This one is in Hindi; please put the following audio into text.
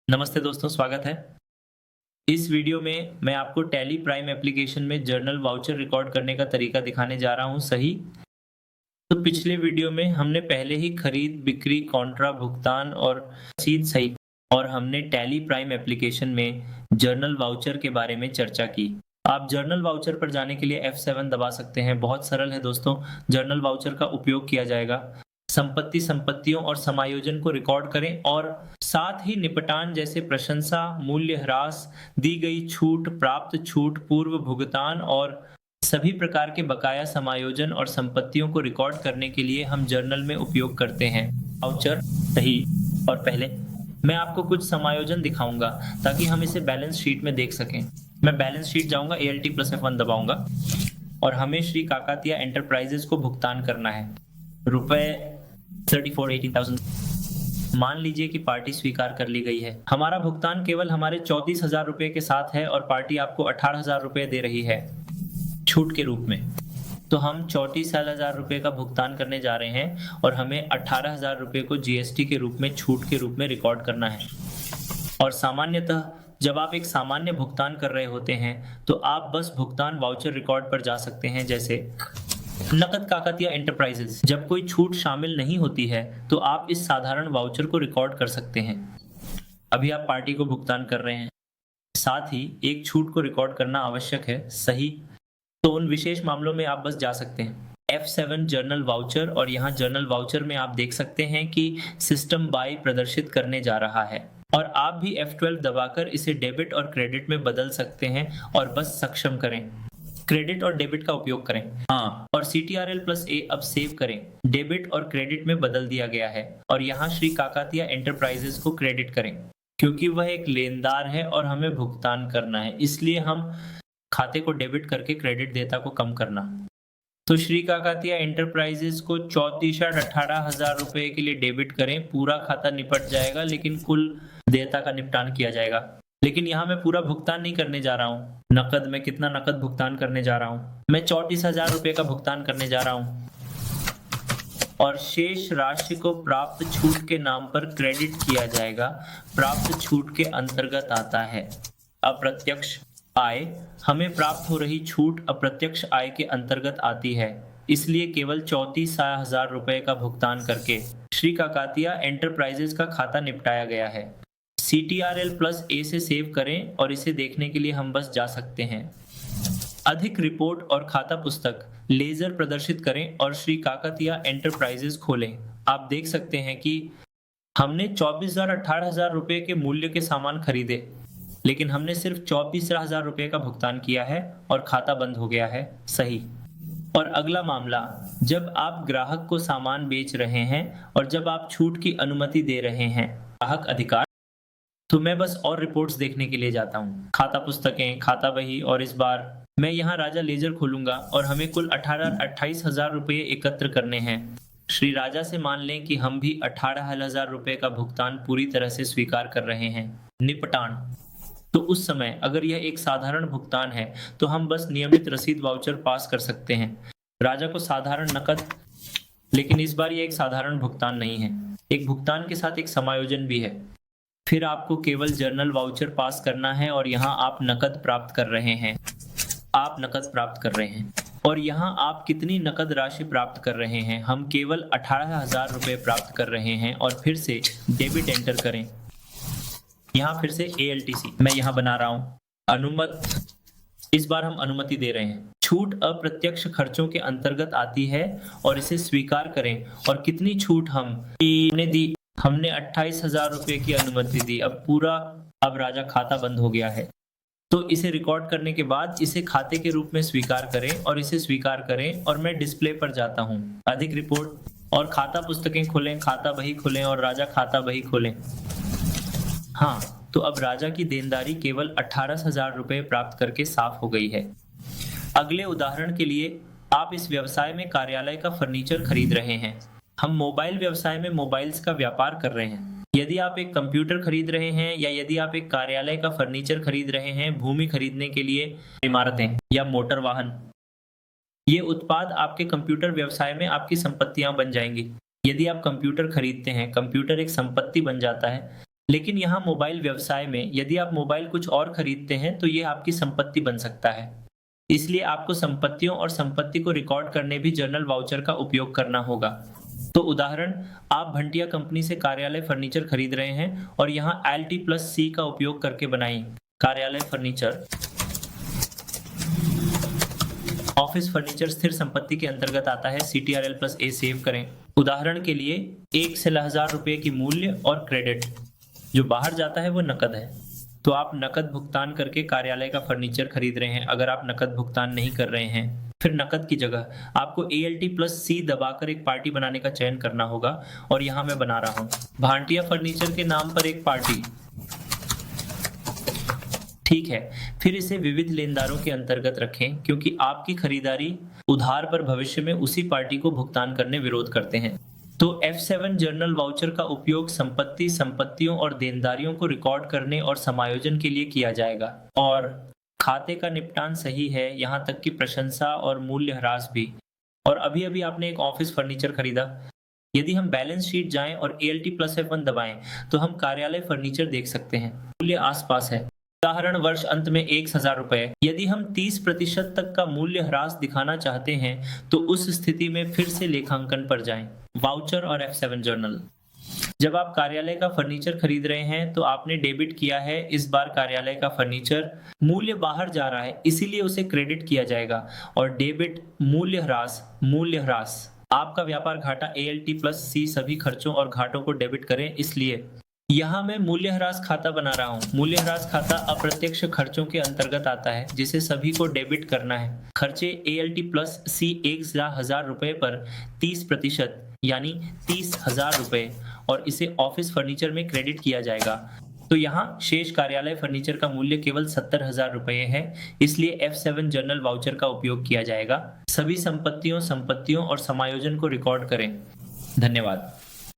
नमस्ते दोस्तों, स्वागत है। इस वीडियो में मैं आपको टैली प्राइम एप्लीकेशन में जर्नल वाउचर रिकॉर्ड करने का तरीका दिखाने जा रहा हूँ। सही। तो पिछले वीडियो में हमने पहले ही खरीद, बिक्री, कॉन्ट्रा, भुगतान और रसीद सही और हमने टैली प्राइम एप्लीकेशन में जर्नल वाउचर के बारे में चर्चा की। आप जर्नल वाउचर पर जाने के लिए F7 दबा सकते हैं। बहुत सरल है दोस्तों। जर्नल वाउचर का उपयोग किया जाएगा। संपत्तियों और समायोजन को रिकॉर्ड करें और साथ ही निपटान जैसे प्रशंसा, मूल्य ह्रास, दी गई छूट, प्राप्त छूट, पूर्व भुगतान और सभी प्रकार के बकाया समायोजन और संपत्तियों को रिकॉर्ड करने के लिए हम जर्नल में उपयोग करते हैं वाउचर। सही। और पहले मैं आपको कुछ समायोजन दिखाऊंगा ताकि हम इसे बैलेंस शीट में देख सकें। मैं बैलेंस शीट जाऊंगा, ALT+F1 दबाऊंगा और हमें श्री काकातिया एंटरप्राइजेज को भुगतान करना है रुपए 18,000। मान लीजिए कि पार्टी स्वीकार कर ली गई है। हमारा भुगतान केवल हमारे 34,000 रुपए के साथ है और पार्टी आपको 18,000 रुपए दे रही है छूट के रूप में। तो हम 34,000 रुपए का भुगतान करने जा रहे हैं और हमें 18,000 रुपए को GST के रूप में, छूट के रूप में रिकॉर्ड करना है। और सामान्यतः जब आप एक सामान्य भुगतान कर रहे होते हैं तो आप बस भुगतान वाउचर रिकॉर्ड पर जा सकते हैं। जैसे नकद काकतिया एंटरप्राइजेज, जब कोई छूट शामिल नहीं होती है तो आप इस साधारण वाउचर को रिकॉर्ड कर सकते हैं। अभी आप पार्टी को भुगतान कर रहे हैं, साथ ही एक छूट को रिकॉर्ड करना आवश्यक है। सही। तो उन विशेष मामलों में आप बस जा सकते हैं F7 जर्नल वाउचर और यहाँ जर्नल वाउचर में आप देख सकते हैं कि सिस्टम बाय प्रदर्शित करने जा रहा है और आप भी F12 दबाकर इसे डेबिट और क्रेडिट में बदल सकते हैं और बस सक्षम करें। क्रेडिट और डेबिट का उपयोग करें। हाँ, और CTRL+A अब सेव करें। डेबिट और क्रेडिट में बदल दिया गया है और यहाँ श्री काकातिया एंटरप्राइजेज को क्रेडिट करें क्योंकि वह एक लेनदार है और हमें भुगतान करना है, इसलिए हम खाते को डेबिट करके क्रेडिट देयता को कम करना। तो श्री काकातिया एंटरप्राइजेज को 18,000 रुपए के लिए डेबिट करें। पूरा खाता निपट जाएगा लेकिन कुल देयता का निपटान किया जाएगा। लेकिन यहाँ मैं पूरा भुगतान नहीं करने जा रहा हूँ। नकद में कितना नकद भुगतान करने जा रहा हूँ? मैं 34,000 रुपए का भुगतान करने जा रहा हूँ और शेष राशि को प्राप्त छूट के नाम पर क्रेडिट किया जाएगा। प्राप्त छूट के अंतर्गत आता है अप्रत्यक्ष आय। हमें प्राप्त हो रही छूट अप्रत्यक्ष आय के अंतर्गत आती है, इसलिए केवल 34,000 रुपए का भुगतान करके श्री काकातिया एंटरप्राइजेज का खाता निपटाया गया है। CTRL+A से सेव करें और इसे देखने के लिए हम बस जा सकते हैं। अधिक रिपोर्ट और खाता पुस्तक लेजर प्रदर्शित करें और श्री काकातिया एंटरप्राइजेज खोलें। आप देख सकते हैं कि हमने 18,000 रुपए के मूल्य के सामान खरीदे, लेकिन हमने सिर्फ 34,000 रुपए का भुगतान किया है और खाता बंद हो गया है। सही। और अगला मामला, जब आप ग्राहक को सामान बेच रहे हैं और जब आप छूट की अनुमति दे रहे हैं, ग्राहक अधिकार। तो मैं बस और रिपोर्ट्स देखने के लिए जाता हूँ। खाता पुस्तकें, खाता बही, और इस बार मैं यहाँ राजा लेजर खोलूंगा और हमें कुल 28,000 रुपए एकत्र करने हैं। श्री राजा से मान लें कि हम भी 18,000 रुपए का भुगतान पूरी तरह से स्वीकार कर रहे हैं। निपटान। तो उस समय अगर यह एक साधारण भुगतान है तो हम बस नियमित रसीद वाउचर पास कर सकते हैं। राजा को साधारण नकद, लेकिन इस बार यह एक साधारण भुगतान नहीं है, एक भुगतान के साथ एक समायोजन भी है। फिर आपको केवल जर्नल वाउचर पास करना है और यहाँ आप नकद प्राप्त कर रहे हैं। आप नकद प्राप्त कर रहे हैं और यहाँ आप कितनी नकद राशि प्राप्त कर रहे हैं? हम केवल 18,000 रुपए प्राप्त कर रहे हैं और फिर से डेबिट एंटर करें। यहाँ फिर से ALTC मैं यहाँ बना रहा हूँ। अनुमत, इस बार हम अनुमति दे रहे हैं। छूट अप्रत्यक्ष खर्चों के अंतर्गत आती है और इसे स्वीकार करें। और कितनी छूट हमने दी? हमने 28,000 रुपए की अनुमति दी। अब राजा खाता बंद हो गया है। तो इसे रिकॉर्ड करने के बाद इसे खाते के रूप में स्वीकार करें और इसे स्वीकार करें और मैं डिस्प्ले पर जाता हूँ। अधिक रिपोर्ट और खाता पुस्तकें खोलें, खाता बही खोलें और राजा खाता बही खोलें। हाँ, तो अब राजा की देनदारी केवल 18,000 रुपए प्राप्त करके साफ हो गई है। अगले उदाहरण के लिए, आप इस व्यवसाय में कार्यालय का फर्नीचर खरीद रहे हैं। हम मोबाइल व्यवसाय में मोबाइल्स का व्यापार कर रहे हैं। यदि आप एक कंप्यूटर खरीद रहे हैं या यदि आप एक कार्यालय का फर्नीचर खरीद रहे हैं, भूमि खरीदने के लिए, इमारतें या मोटर वाहन, ये उत्पाद आपके कंप्यूटर व्यवसाय में आपकी संपत्तियां बन जाएंगी। यदि आप कंप्यूटर खरीदते हैं, कंप्यूटर एक संपत्ति बन जाता है। लेकिन यहाँ मोबाइल व्यवसाय में यदि आप मोबाइल कुछ और खरीदते हैं तो ये आपकी संपत्ति बन सकता है। इसलिए आपको संपत्तियों और संपत्ति को रिकॉर्ड करने भी जर्नल वाउचर का उपयोग करना होगा। तो उदाहरण, आप भंटिया कंपनी से कार्यालय फर्नीचर खरीद रहे हैं और यहाँ LT+C का उपयोग करके बनाई कार्यालय फर्नीचर। ऑफिस फर्नीचर स्थिर संपत्ति के अंतर्गत आता है, CTRL+A सेव करें। उदाहरण के लिए 1 से 1000 रुपए की मूल्य और क्रेडिट, जो बाहर जाता है वो नकद है। तो आप नकद भुगतान करके कार्यालय का फर्नीचर खरीद रहे हैं। अगर आप नकद भुगतान नहीं कर रहे हैं, फिर नकद की जगह आपको ALT+C दबाकर एक पार्टी बनाने का चयन करना होगा और यहाँ मैं बना रहा हूँ भांटिया फर्नीचर के नाम पर एक पार्टी। ठीक है, फिर इसे विविध लेनदारों के अंतर्गत रखें क्योंकि आपकी खरीदारी उधार पर भविष्य में उसी पार्टी को भुगतान करने विरोध करते हैं। तो F7 जर्नल वाउचर का उपयोग संपत्ति, संपत्तियों और देनदारियों को रिकॉर्ड करने और समायोजन के लिए किया जाएगा। और खाते का निपटान सही है, यहाँ तक कि प्रशंसा और मूल्य ह्रास भी। और अभी अभी आपने एक ऑफिस फर्नीचर खरीदा। यदि हम बैलेंस शीट जाएं और ALT+F1 दबाएं तो हम कार्यालय फर्नीचर देख सकते हैं। मूल्य आसपास है। उदाहरण, वर्ष अंत में 1000 रुपए। यदि हम 30% तक का मूल्य ह्रास दिखाना चाहते हैं तो उस स्थिति में फिर से लेखांकन पर जाएं, वाउचर और F7 जर्नल। जब आप कार्यालय का फर्नीचर खरीद रहे हैं तो आपने डेबिट किया है, इस बार कार्यालय का फर्नीचर मूल्य बाहर जा रहा है इसीलिए उसे क्रेडिट किया जाएगा। और डेबिट मूल्य ह्रास आपका व्यापार घाटा ALT+C सभी खर्चों और घाटों को डेबिट करें। इसलिए यहाँ मैं मूल्यह्रास खाता बना रहा हूँ। मूल्यह्रास खाता अप्रत्यक्ष खर्चों के अंतर्गत आता है जिसे सभी को डेबिट करना है। खर्चे ALT+C 1000 रुपए पर 30% यानी 30,000 रुपए और इसे ऑफिस फर्नीचर में क्रेडिट किया जाएगा। तो यहाँ शेष कार्यालय फर्नीचर का मूल्य केवल 70,000 रुपए है, इसलिए F7 जर्नल वाउचर का उपयोग किया जाएगा। सभी संपत्तियों और समायोजन को रिकॉर्ड करें। धन्यवाद।